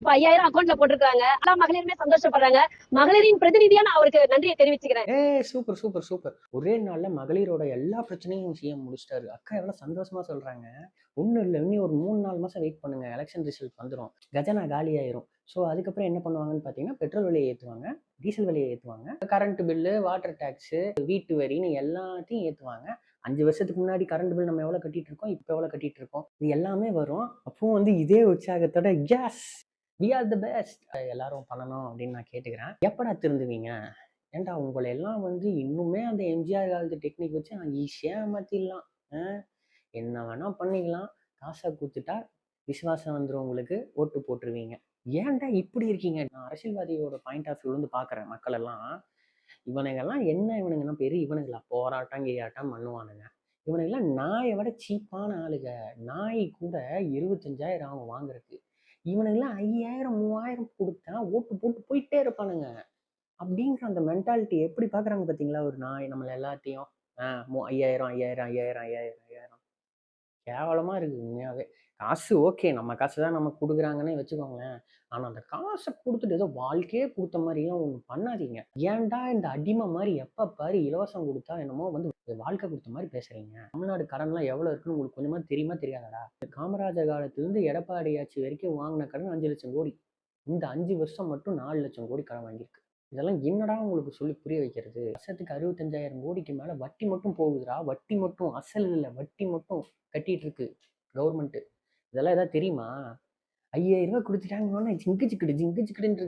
இப்ப 5000 அக்கௌண்ட்ல போட்டிருக்காங்க. எல்லா மகளிருமே சந்தோஷப்படுறாங்க. மகளிரின் பிரதிநிதியா நான் அவருக்கு நன்றியை தெரிவிச்சுக்கிறேன். Super super super. ஒரே நாள்ல மகளிரோட எல்லா பிரச்சனையும் சிஎம் முடிச்சிட்டாரு. அக்கா எவ்வளவு சந்தோஷமா சொல்றாங்க. ஒண்ணும் இல்ல, இன்னும் ஒரு 3-4 மாசம் வெயிட் பண்ணுங்க, எலெக்ஷன் ரிசல்ட் வந்துடும், கஜனா காலி ஆயிரும். ஸோ அதுக்கப்புறம் என்ன பண்ணுவாங்கன்னு பார்த்தீங்கன்னா, பெட்ரோல் விலையை ஏற்றுவாங்க, டீசல் விலையை ஏற்றுவாங்க, கரண்ட் பில்லு, வாட்டர் டேக்ஸு, வீட்டு வரின்னு எல்லாத்தையும் ஏற்றுவாங்க. 5 வருஷத்துக்கு முன்னாடி கரண்ட் பில் நம்ம எவ்வளோ கட்டிட்டு இருக்கோம், இப்போ எவ்வளோ கட்டிட்டு இருக்கோம், இது எல்லாமே வரும். அப்போ வந்து இதே உற்சாகத்தோட yes we are the best எல்லாரும் பண்ணணும் அப்படின்னு நான் கேட்டுக்கிறேன். எப்படா திருந்துவீங்க? ஏன்டா உங்களை எல்லாம் வந்து இன்னுமே அந்த எம்ஜிஆர் காலத்து டெக்னிக் வச்சு நான் ஈஸியாக ஏமாத்திடலாம். என்ன வேணா பண்ணிக்கலாம், காசை கொடுத்துட்டா விசுவாசம் வந்துடும், உங்களுக்கு ஓட்டு போட்டுருவீங்க. ஏன்டா இப்படி இருக்கீங்க? நான் அரசியல்வாதியோட பாயிண்ட் ஆஃப் வியூ வந்து பார்க்குறேன். மக்கள் எல்லாம் இவனுங்கெல்லாம் என்ன, இவனுங்கெல்லாம் பெரிய இவனுங்களா போராட்டம் கிராட்டம் பண்ணுவானுங்க. இவனுங்கெல்லாம் நாயை விட சீப்பான ஆளுங்க. நாய் கூட 25,000 ஆகும் வாங்குறதுக்கு. இவனுங்கெல்லாம் 5,000 3,000 கொடுத்தா ஓட்டு போட்டு போயிட்டே இருப்பானுங்க. அப்படிங்கிற அந்த மென்டாலிட்டி எப்படி பாக்குறாங்க பாத்தீங்களா ஒரு நாய் நம்மள எல்லாத்தையும். 5,000 5,000 5,000 5,000 5,000 கேவலமா இருக்கு உண்மையாவே. காசு ஓகே, நம்ம காசு தான் நமக்கு கொடுக்குறாங்கன்னே வச்சுக்கோங்களேன். ஆனா அந்த காசை கொடுத்துட்டு ஏதோ வாழ்க்கையே கொடுத்த மாதிரியும் ஒண்ணு பண்ணாதீங்க. ஏன்டா இந்த அடிமை மாதிரி எப்ப பாரு இலவசம் கொடுத்தா என்னமோ வந்து வாழ்க்கை கொடுத்த மாதிரி பேசுறீங்க. தமிழ்நாடு கடன்லாம் எவ்வளவு இருக்குன்னு உங்களுக்கு கொஞ்சமா தெரியுமா தெரியாதடா? காமராஜர் காலத்திலிருந்து எடப்பாடி ஆட்சி வரைக்கும் வாங்கின கடன் 5,00,000 கோடி. இந்த 5 வருஷம் மட்டும் 4,00,000 கோடி கடன் வாங்கியிருக்கு. இதெல்லாம் என்னடா உங்களுக்கு சொல்லி புரிய வைக்கிறது? வருஷத்துக்கு 65,000 கோடிக்கு மேல வட்டி மட்டும் போகுதுடா. வட்டி மட்டும், அசல் இல்லை, வட்டி மட்டும் கட்டிட்டு இருக்கு கவர்மெண்ட். இதெல்லாம் ஏதாவது தெரியுமா? 5,000 ரூபாய் கொடுத்துட்டாங்க, ஜிங்கு ஜிக்கிடு இருக்கு.